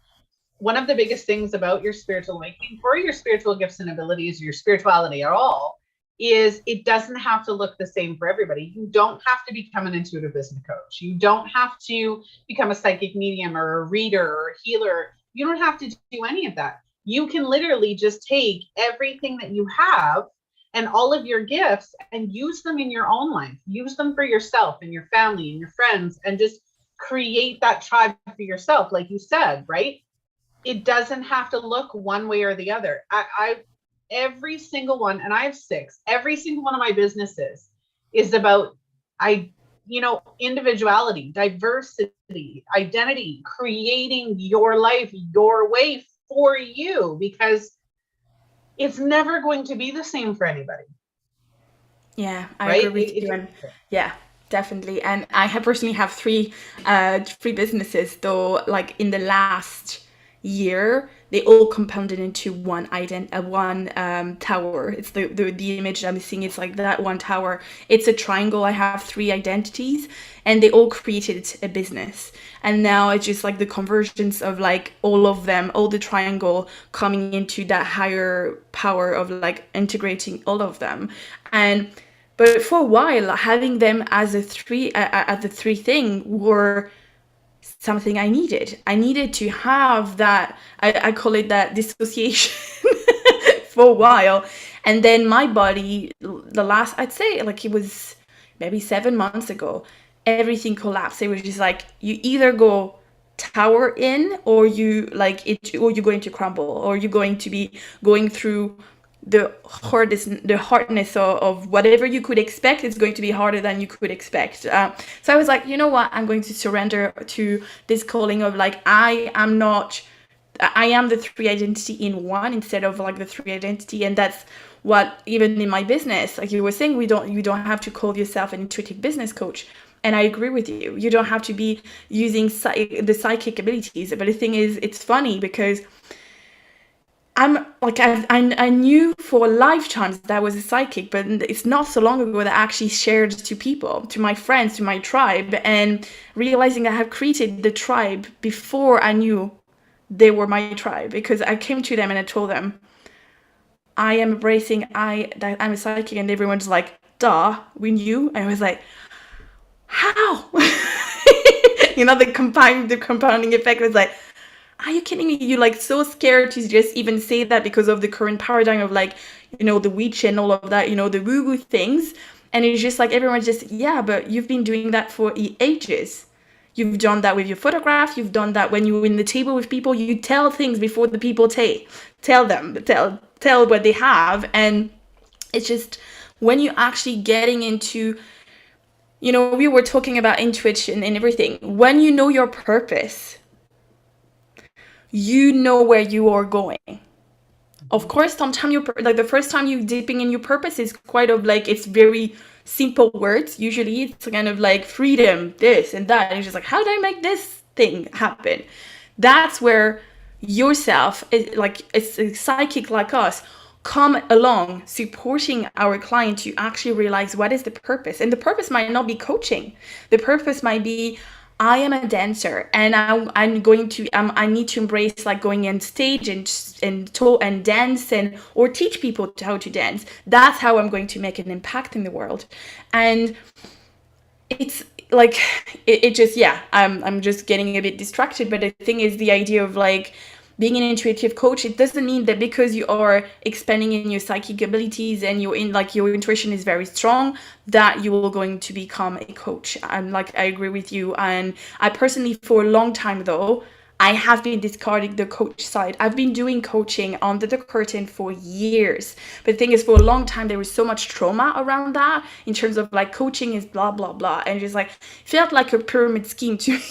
Speaker 1: one of the biggest things about your spiritual awakening, for your spiritual gifts and abilities, your spirituality at all, is it doesn't have to look the same for everybody. You don't have to become an intuitive business coach. You don't have to become a psychic medium or a reader or a healer. You don't have to do any of that. You can literally just take everything that you have and all of your gifts and use them in your own life. Use them for yourself and your family and your friends, and just create that tribe for yourself, like you said, right? It doesn't have to look one way or the other. Every single one, and I have 6, every single one of my businesses is about, individuality, diversity, identity, creating your life, your way for you, because it's never going to be the same for anybody.
Speaker 2: Yeah, I agree with you. And yeah, definitely. And I personally have 3 businesses, though, like in the last year, they all compounded into one tower. It's the image I'm seeing. It's like that one tower. It's a triangle. I have 3 identities, and they all created a business. And now it's just like the convergence of like all of them, all the triangle coming into that higher power of like integrating all of them. But for a while, having them as the 3 thing were something I needed. I needed to have that, I call it that dissociation for a while. And then my body, the last, I'd say like it was maybe 7 months ago, everything collapsed. It was just like you either go tower in, or you like it, or you're going to crumble, or you're going to be going through the hardness of whatever you could expect. Is going to be harder than you could expect. So I was like, you know what, I'm going to surrender to this calling of like, I am the three identity in one instead of like the three identity. And that's what, even in my business, like you were saying, you don't have to call yourself an intuitive business coach. And I agree with you. You don't have to be using the psychic abilities. But the thing is, it's funny because I'm like, I knew for lifetimes that I was a psychic, but it's not so long ago that I actually shared to people, to my friends, to my tribe, and realizing I have created the tribe before I knew they were my tribe, because I came to them and I told them, I am embracing that I'm a psychic, and everyone's like, duh, we knew. And I was like, how? The compounding effect was like, are you kidding me? You're like so scared to just even say that because of the current paradigm of like, the witch and all of that, the woo-woo things. And it's just like, everyone's just, yeah, but you've been doing that for ages. You've done that with your photograph. You've done that when you're in the table with people. You tell things before the people tell what they have. And it's just, when you're actually getting into, we were talking about intuition and everything. When you know your purpose, you know where you are going. Of course, sometimes like the first time you dipping in your purpose is quite of like, it's very simple words. Usually it's kind of like freedom, this and that. And it's just like, how do I make this thing happen? That's where yourself, like it's a psychic like us, come along supporting our client to actually realize what is the purpose. And the purpose might not be coaching. The purpose might be, I am a dancer, and I'm going to I need to embrace like going on stage and dance, and or teach people how to dance. That's how I'm going to make an impact in the world. And it's like it just, yeah, I'm just getting a bit distracted. But the thing is, the idea of like being an intuitive coach, it doesn't mean that because you are expanding in your psychic abilities and you're in like your intuition is very strong, that you are going to become a coach. And like, I agree with you. And I personally, for a long time though, I have been discarding the coach side. I've been doing coaching under the curtain for years. But the thing is, for a long time, there was so much trauma around that in terms of like, coaching is blah, blah, blah. And just like, felt like a pyramid scheme to me.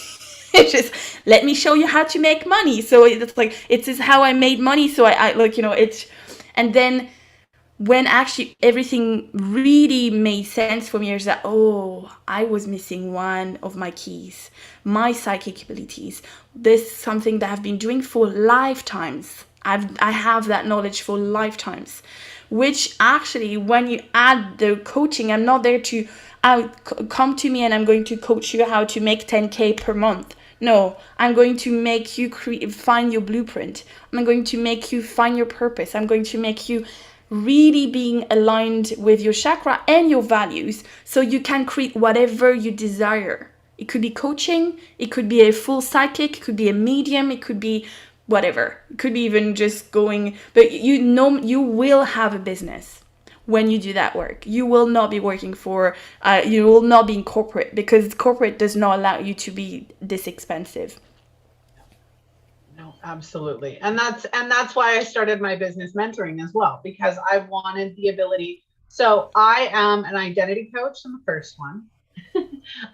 Speaker 2: It's just, let me show you how to make money. So it's like, it's just how I made money. So I like, it's, and then when actually everything really made sense for me, is that, oh, I was missing one of my keys, my psychic abilities. This is something that I've been doing for lifetimes. I have that knowledge for lifetimes, which actually, when you add the coaching, I'm not there to come to me and I'm going to coach you how to make 10K per month. No, I'm going to make you find your blueprint. I'm going to make you find your purpose. I'm going to make you really being aligned with your chakra and your values, so you can create whatever you desire. It could be coaching, it could be a full psychic, it could be a medium, it could be whatever. It could be even just going, but you will have a business when you do that work. You will not be working for, you will not be in corporate, because corporate does not allow you to be this expensive.
Speaker 1: No, absolutely. And that's why I started my business mentoring as well, because I wanted the ability. So I am an identity coach in the first one.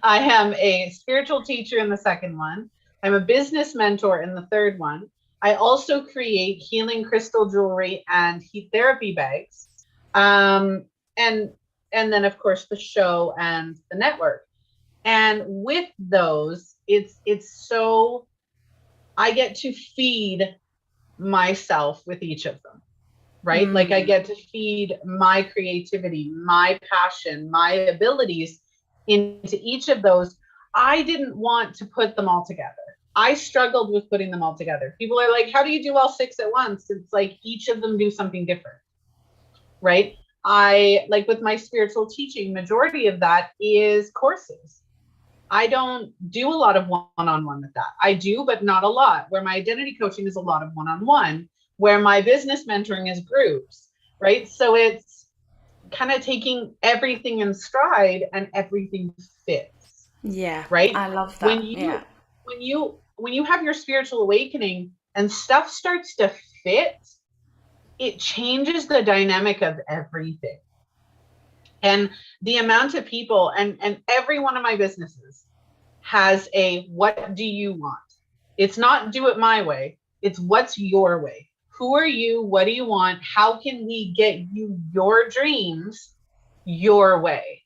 Speaker 1: I am a spiritual teacher in the second one. I'm a business mentor in the third one. I also create healing crystal jewelry and heat therapy bags. And then of course the show and the network. And with those, it's so, I get to feed myself with each of them, right? Like I get to feed my creativity, my passion, my abilities into each of those. I didn't want to put them all together. I struggled with putting them all together. People are like, how do you do all 6 at once? It's like each of them do something different, right? I like with my spiritual teaching, majority of that is courses. I don't do a lot of one-on-one with that. I do, but not a lot. Where my identity coaching is a lot of one-on-one, where my business mentoring is groups, right? So kind of taking everything in stride and everything fits,
Speaker 2: Yeah,
Speaker 1: right?
Speaker 2: I love
Speaker 1: When
Speaker 2: that.
Speaker 1: you
Speaker 2: Yeah.
Speaker 1: when you have your spiritual awakening and stuff starts to fit, it changes the dynamic of everything. And the amount of people, and every one of my businesses has a what do you want? It's not do it my way. It's what's your way. Who are you? What do you want? How can we get you your dreams your way?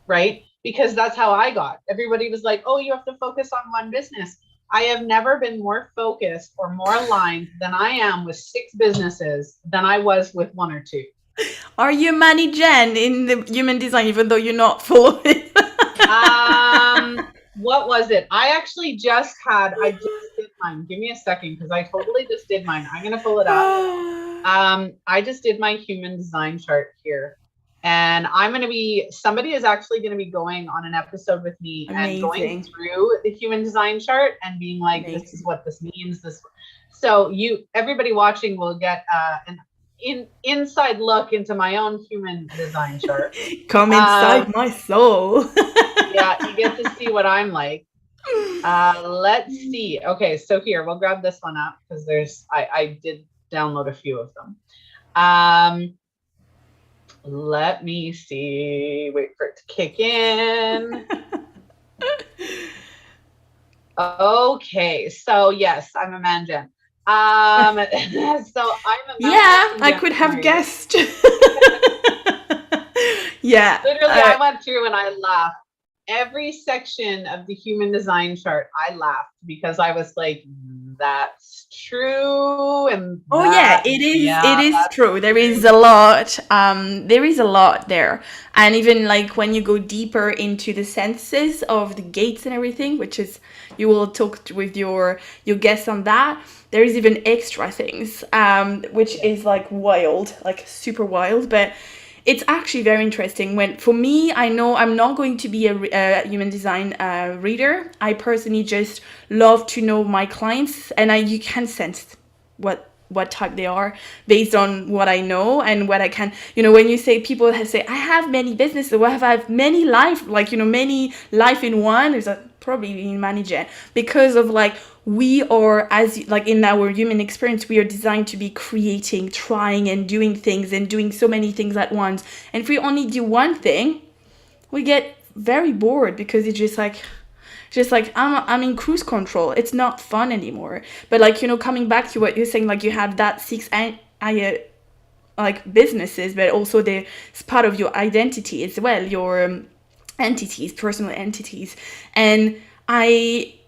Speaker 1: Right? Because that's how I got. Everybody was like, oh, you have to focus on one business. I have never been more focused or more aligned than I am with 6 businesses than I was with 1 or 2.
Speaker 2: Are you Manny Jen in the human design, even though you're not following?
Speaker 1: What was it? I just did mine. Give me a second because I totally just did mine. I'm gonna pull it up. I just did my human design chart here. And somebody is actually going to be going on an episode with me and going
Speaker 2: Amazing.
Speaker 1: through the human design chart and being like, this is
Speaker 2: Amazing.
Speaker 1: what this means. So everybody watching will get an inside look into my own human design chart.
Speaker 2: Come
Speaker 1: Um,
Speaker 2: inside my soul.
Speaker 1: yeah, you get to see what I'm like. Let's see. Okay, so here we'll grab this one up because I did download a few of them. Let me see. Wait for it to kick in. Okay, so yes, I'm a mangen. So I'm a
Speaker 2: Yeah, I
Speaker 1: masculine
Speaker 2: could have
Speaker 1: Gemini.
Speaker 2: guessed. Yeah.
Speaker 1: Literally, I went through and I laughed. Every section of the human design chart, I laughed because I was like, that's true. And
Speaker 2: Oh yeah, it is. It is
Speaker 1: that's
Speaker 2: true. There is
Speaker 1: true.
Speaker 2: a lot. There is a lot there, and even like when you go deeper into the senses of the gates and everything, which is you will talk with your guests on that. There is even extra things, which is like wild, like super wild, but it's actually very interesting. When for me, I know I'm not going to be a human design reader. I personally just love to know my clients, and you can sense what type they are based on what I know and what I can. When you say people say I have many businesses, or I have many life, like many life in one. There's probably in manager because of like we are, as like in our human experience, we are designed to be creating, trying and doing things and doing so many things at once. And if we only do one thing, we get very bored because it's just like I'm in cruise control. It's not fun anymore. But like coming back to what you're saying, like you have that like businesses, but also it's part of your identity as well, your entities, personal entities. And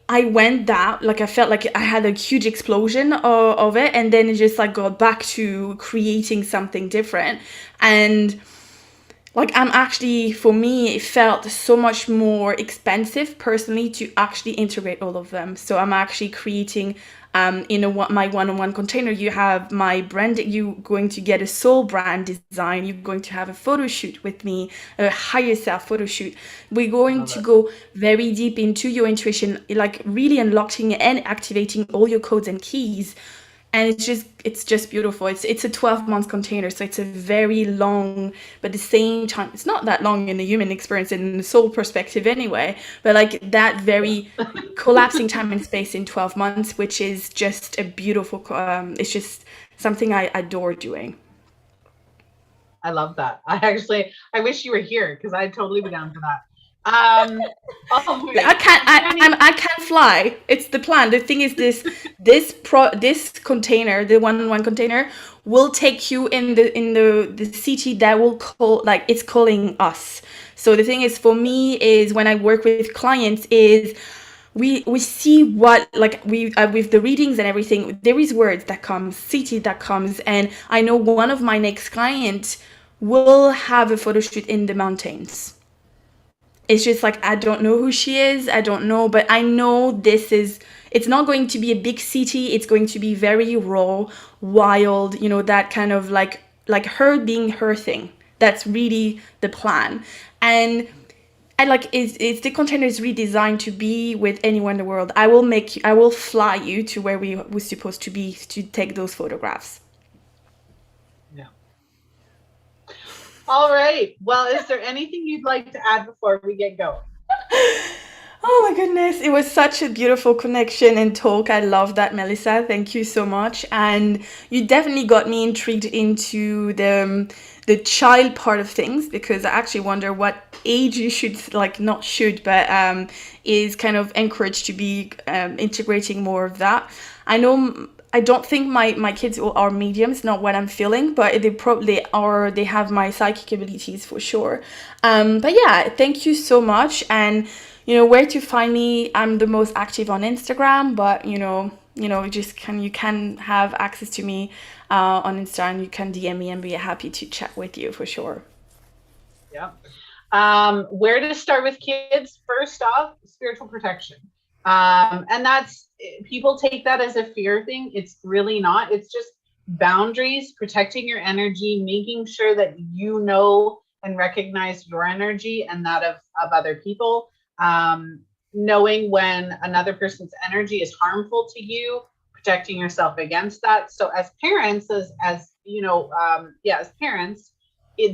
Speaker 2: I went that, like I felt like I had a huge explosion of it, and then it just like got back to creating something different. And like I'm actually, for me, it felt so much more expensive personally to actually integrate all of them. So I'm actually creating in my one-on-one container. You have my brand. You're going to get a soul brand design. You're going to have a photo shoot with me, a higher self photo shoot. We're going to go very deep into your intuition, like really unlocking and activating all your codes and keys. And it's just beautiful. It's a 12-month container, so it's a very long, but at the same time it's not that long in the human experience in the soul perspective anyway, but like that very collapsing time and space in 12 months, which is just a beautiful it's just something I adore doing.
Speaker 1: I love that. I wish you were here because I'd totally be down for that. Oh,
Speaker 2: I can't. I can't fly. It's the plan. The thing is, this container, the one container, will take you in the city that will call, like it's calling us. So the thing is, for me, is when I work with clients, is we see what, like we with the readings and everything. There is words that comes, city that comes, and I know one of my next clients will have a photo shoot in the mountains. It's just like I don't know who she is. I don't know, but I know it's not going to be a big city. It's going to be very raw, wild, that kind of like her being her thing. That's really the plan. And I like it's the container is redesigned to be with anyone in the world. I will fly you to where we were supposed to be to take those photographs.
Speaker 1: Yeah. All right. Well, is there anything you'd like to add before we get going?
Speaker 2: Oh my goodness, it was such a beautiful connection and talk. I love that, Melissa. Thank you so much. And you definitely got me intrigued into the child part of things, because I actually wonder what age you should, like, not should, but is kind of encouraged to be integrating more of that. I know I don't think my kids are mediums, not what I'm feeling, but they probably are. They have my psychic abilities for sure. But yeah, thank you so much. And where to find me. I'm the most active on Instagram, but you can have access to me on Insta, and you can DM me and be happy to chat with you for sure.
Speaker 1: Yeah. Where to start with kids? First off, spiritual protection. And that's, people take that as a fear thing. It's really not. It's just boundaries, protecting your energy, making sure that you know and recognize your energy and that of other people. Knowing when another person's energy is harmful to you, protecting yourself against that. So as parents, as as parents,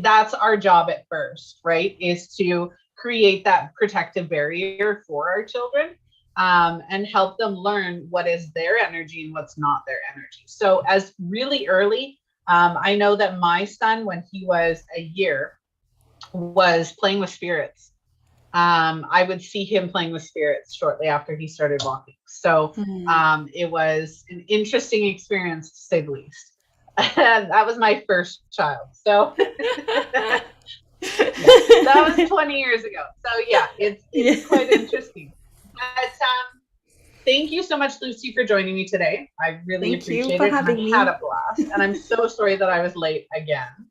Speaker 1: that's our job at first, right? Is to create that protective barrier for our children, and help them learn what is their energy and what's not their energy. So as really early, I know that my son, when he was a year, was playing with spirits. I would see him playing with spirits shortly after he started walking. So it was an interesting experience, to say the least. That was my first child. So yeah, that was 20 years ago. So yeah, it's quite interesting. But thank you so much, Lucie, for joining me today. I really
Speaker 2: Thank you
Speaker 1: appreciate
Speaker 2: for
Speaker 1: it. And I
Speaker 2: having
Speaker 1: had
Speaker 2: me.
Speaker 1: a blast. And I'm so sorry that I was late again.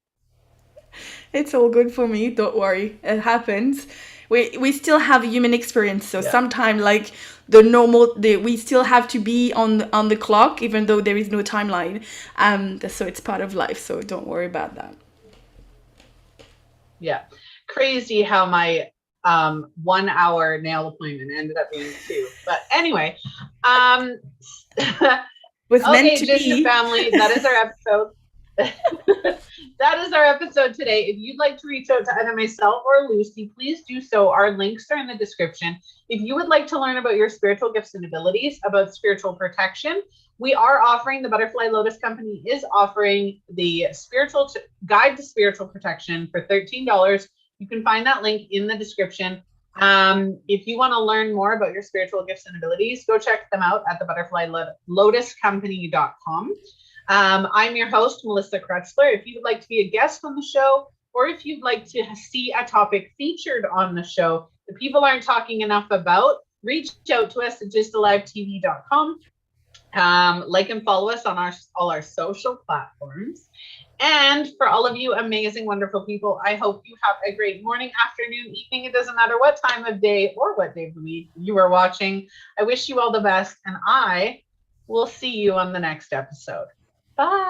Speaker 2: It's all good for me. Don't worry, it happens. We still have a human experience, so
Speaker 1: Yeah.
Speaker 2: sometimes, like, we still have to be on the clock, even though there is no timeline. So it's part of life. So don't worry about that.
Speaker 1: Yeah. Crazy how my 1 hour nail appointment ended up being 2. But anyway,
Speaker 2: Was meant
Speaker 1: okay,
Speaker 2: to
Speaker 1: Ginger
Speaker 2: be.
Speaker 1: family, that is our episode. That is our episode today. If you'd like to reach out to either myself or Lucie, please do so. Our links are in the description. If you would like to learn about your spiritual gifts and abilities, about spiritual protection, we are offering, the Butterfly Lotus Company is offering the spiritual guide to spiritual protection for $13. You can find that link in the description. If you want to learn more about your spiritual gifts and abilities, go check them out at the butterflylotuscompany.com. I'm your host, Melissa Crutchler. If you would like to be a guest on the show, or if you'd like to see a topic featured on the show that people aren't talking enough about, reach out to us at justalivetv.com. Like and follow us on all our social platforms. And for all of you amazing, wonderful people, I hope you have a great morning, afternoon, evening. It doesn't matter what time of day or what day of the week you are watching. I wish you all the best, and I will see you on the next episode. Bye.